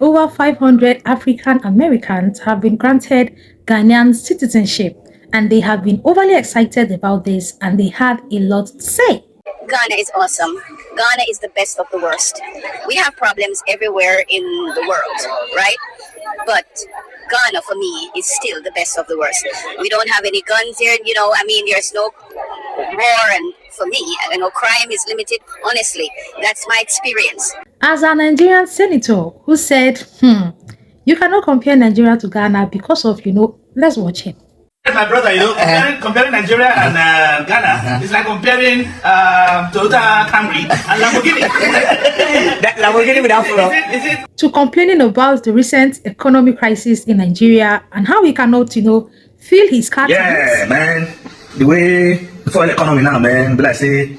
over 500 African Americans have been granted Ghanaian citizenship, and they have been overly excited about this, and they had a lot to say. Ghana is awesome. Ghana is the best of the worst. We have problems everywhere in the world, right? But Ghana, for me, is still the best of the worst. We don't have any guns here, there's no war, and for me, crime is limited. Honestly, that's my experience. As a Nigerian senator who said, you cannot compare Nigeria to Ghana because of, let's watch him. My brother, comparing Nigeria and Ghana is like comparing Toyota Camry and Lamborghini. That Lamborghini with Afro. To complaining about the recent economic crisis in Nigeria and how he cannot, feel his car. Yeah, man. The way the fuel economy now, man. Be like say,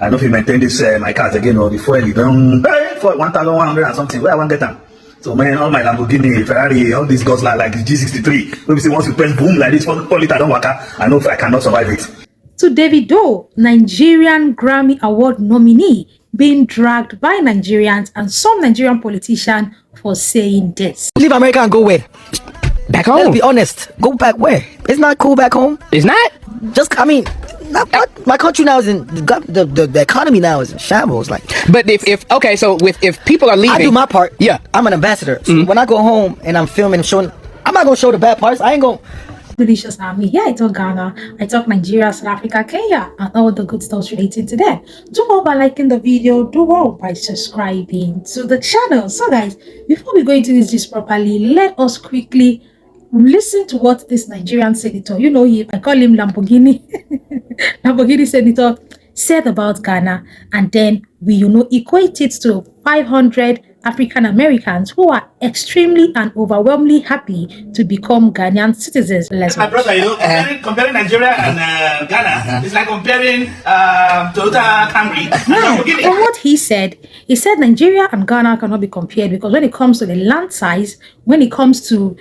I don't feel maintain this my cars again or the fuel you don't for 1,100 and something. Where I want to get them. So man, all my Lamborghini, Ferrari, all these guys like the G63. Maybe say once you press boom like this, 4 liter don't work. I know if I cannot survive it. To Davido, Nigerian Grammy Award nominee, being dragged by Nigerians and some Nigerian politicians for saying this. Leave America and go where? Back home. Let's be honest. Go back where? It's not cool back home. It's not? My country now is in the economy now is in shambles. Like, but if people are leaving, I do my part. Yeah, I'm an ambassador. So when I go home and I'm filming and showing, I'm not gonna show the bad parts. I ain't gonna. Delicious army. Yeah, I talk Ghana, I talk Nigeria, South Africa, Kenya, and all the good stuff relating to them. Do well by liking the video. Do well by subscribing to the channel. So guys, before we go into this properly, let us quickly listen to what this Nigerian senator, I call him Lamborghini, Lamborghini senator, said about Ghana, and then we, equate it to 500 African Americans who are extremely and overwhelmingly happy to become Ghanaian citizens. Let's My brother, comparing Nigeria and Ghana is like comparing Toyota Camry and Lamborghini. From what he said Nigeria and Ghana cannot be compared because when it comes to the land size, when it comes to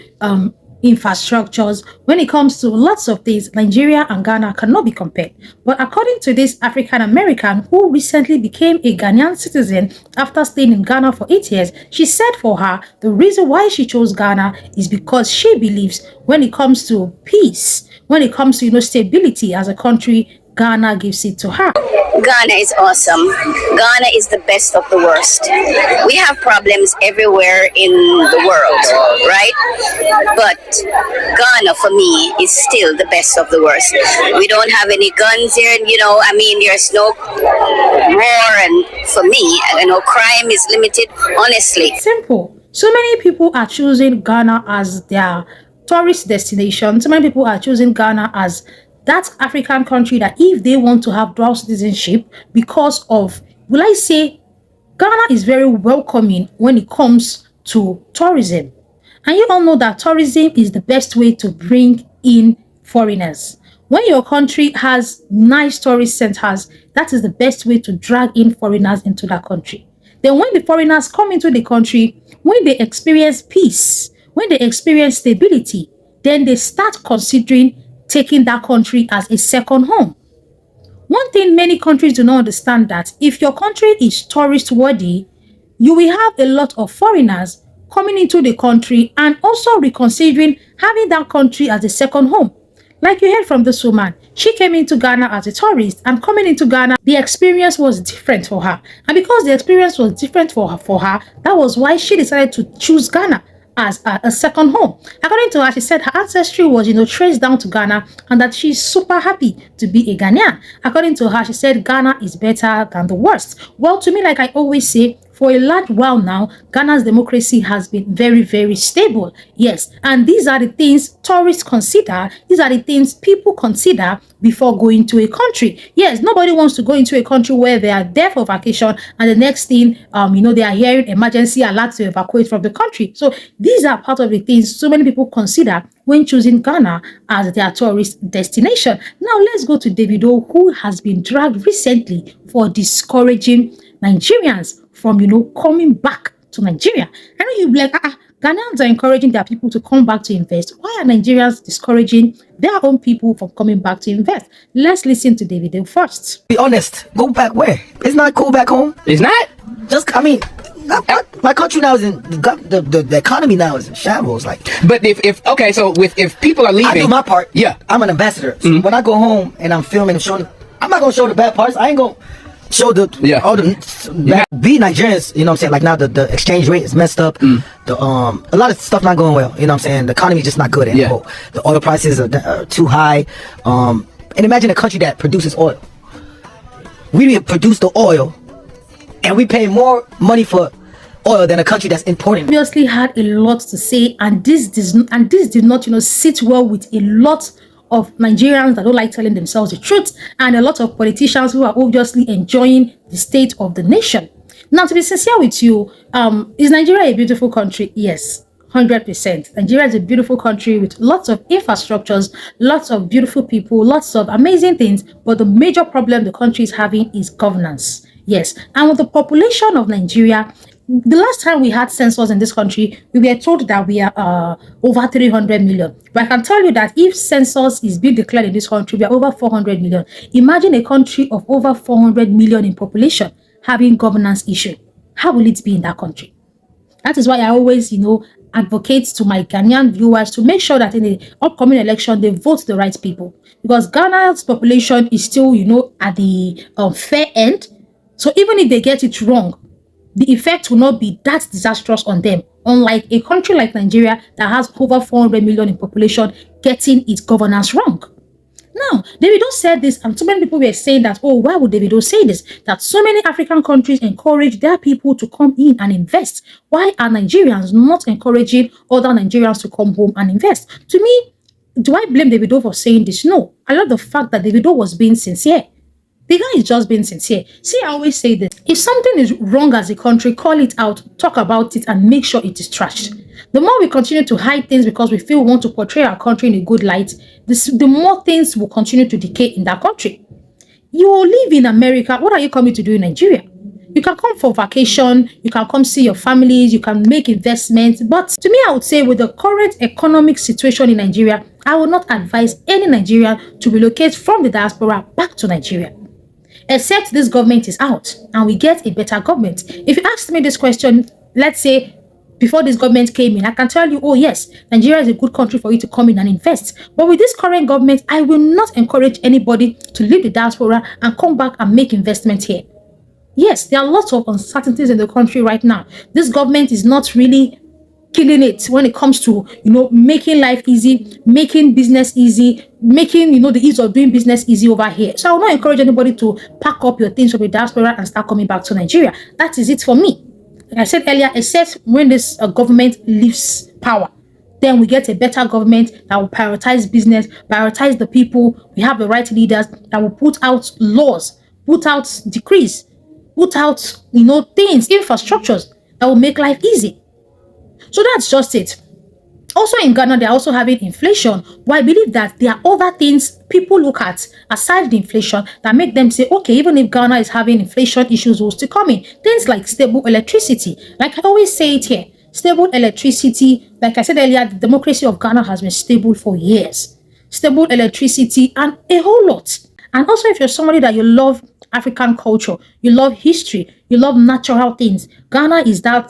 infrastructures, when it comes to lots of things, Nigeria and Ghana cannot be compared. But according to this African American who recently became a Ghanaian citizen after staying in Ghana for 8 years, she said for her the reason why she chose Ghana is because she believes when it comes to peace, when it comes to stability as a country, Ghana gives it to her. Ghana is awesome. Ghana is the best of the worst. We have problems everywhere in the world, right? But Ghana, for me, is still the best of the worst. We don't have any guns here, there's no war, and for me, crime is limited, honestly. Simple. So many people are choosing Ghana as their tourist destination. So many people are choosing Ghana as that African country that if they want to have dual citizenship because of, will I say, Ghana is very welcoming when it comes to tourism. And you all know that tourism is the best way to bring in foreigners. When your country has nice tourist centers, that is the best way to drag in foreigners into that country. Then when the foreigners come into the country, when they experience peace, when they experience stability, then they start considering taking that country as a second home. One thing many countries do not understand that if your country is tourist worthy, you will have a lot of foreigners coming into the country and also reconsidering having that country as a second home. Like you heard from this woman, she came into Ghana as a tourist, and coming into Ghana, the experience was different for her. And because the experience was different for her, that was why she decided to choose Ghana as a second home. According to her, she said her ancestry was, traced down to Ghana and that she's super happy to be a Ghanaian. According to her, she said Ghana is better than the worst. Well, to me, like I always say, for a large while now, Ghana's democracy has been very, very stable. Yes, and these are the things tourists consider. These are the things people consider before going to a country. Yes, nobody wants to go into a country where they are there for vacation and the next thing, they are hearing emergency alerts to evacuate from the country. So these are part of the things so many people consider when choosing Ghana as their tourist destination. Now let's go to Davido, who has been dragged recently for discouraging Nigerians from, coming back to Nigeria. I know you'll be like, Ghanaians are encouraging their people to come back to invest. Why are Nigerians discouraging their own people from coming back to invest? Let's listen to Davido first. Be honest. Go back where? It's not cool back home. It's not? My country now is in the economy now is in shambles. Like, But if okay, so if people are I leaving, do my part. Yeah. I'm an ambassador. So when I go home and I'm filming and showing, I'm not gonna show the bad parts. I ain't gonna show all the be Nigerians. You know what I'm saying? Like now the exchange rate is messed up. A lot of stuff not going well. You know what I'm saying? The economy just not good anymore. The oil prices are too high. And imagine a country that produces oil. We produce the oil, and we pay more money for oil than a country that's importing. Obviously had a lot to say, and this did not, sit well with a lot of Nigerians that don't like telling themselves the truth, and a lot of politicians who are obviously enjoying the state of the nation. Now, to be sincere with you, is Nigeria a beautiful country? Yes. 100%. Nigeria is a beautiful country with lots of infrastructures, lots of beautiful people, lots of amazing things. But the major problem the country is having is governance. Yes. And with the population of Nigeria, the last time we had census in this country, we were told that we are over 300 million. But I can tell you that if census is being declared in this country, we are over 400 million. Imagine a country of over 400 million in population having governance issue. How will it be in that country? That is why I always, advocate to my Ghanaian viewers to make sure that in the upcoming election, they vote the right people. Because Ghana's population is still, at the fair end. So even if they get it wrong, the effect will not be that disastrous on them. Unlike a country like Nigeria that has over 400 million in population getting its governance wrong. Now, Davido said this, and so many people were saying that, oh, why would Davido say this? That so many African countries encourage their people to come in and invest. Why are Nigerians not encouraging other Nigerians to come home and invest? To me, do I blame Davido for saying this? No. I love the fact that Davido was being sincere. The guy is just being sincere. See, I always say this. If something is wrong as a country, call it out, talk about it, and make sure it is trashed. The more we continue to hide things because we feel we want to portray our country in a good light, the more things will continue to decay in that country. You live in America. What are you coming to do in Nigeria? You can come for vacation. You can come see your families. You can make investments. But to me, I would say with the current economic situation in Nigeria, I would not advise any Nigerian to relocate from the diaspora back to Nigeria. Except this government is out and we get a better government. If you asked me this question, let's say before this government came in, I can tell you, oh yes, Nigeria is a good country for you to come in and invest. But with this current government, I will not encourage anybody to leave the diaspora and come back and make investment here. Yes, there are lots of uncertainties in the country right now. This government is not really killing it when it comes to, making life easy, making business easy, making, the ease of doing business easy over here. So I will not encourage anybody to pack up your things from the diaspora and start coming back to Nigeria. That is it for me. Like I said earlier, except when this government leaves power, then we get a better government that will prioritize business, prioritize the people. We have the right leaders that will put out laws, put out decrees, put out, things, infrastructures that will make life easy. So that's just it. Also in Ghana, they're also having inflation. But I believe that there are other things people look at aside the inflation that make them say, okay, even if Ghana is having inflation issues, will still come in. Things like stable electricity. Like I always say it here, stable electricity. Like I said earlier, the democracy of Ghana has been stable for years. Stable electricity and a whole lot. And also if you're somebody that you love African culture, you love history, you love natural things, Ghana is that,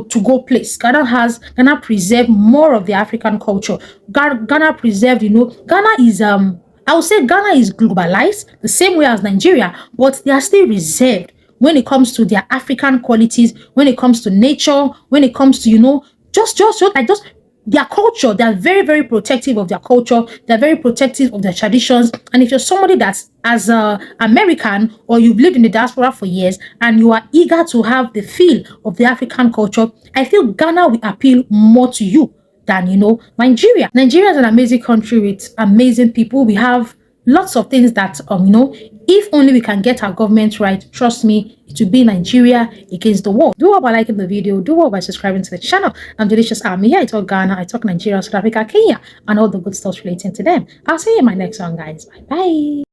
to-go place. Ghana preserved more of the African culture. Ghana preserved, Ghana is, I would say Ghana is globalized the same way as Nigeria, but they are still reserved when it comes to their African qualities, when it comes to nature, when it comes to, their culture. They are very, very protective of their culture. They're very protective of their traditions. And if you're somebody that's as an American or you've lived in the diaspora for years and you are eager to have the feel of the African culture, I feel Ghana will appeal more to you than, Nigeria. Nigeria is an amazing country with amazing people. We have lots of things that, if only we can get our government right, trust me, it will be Nigeria against the world. Do well by liking the video, do well by subscribing to the channel. I'm Delicious Army here. I talk Ghana, I talk Nigeria, South Africa, Kenya, and all the good stuff relating to them. I'll see you in my next one, guys. Bye bye.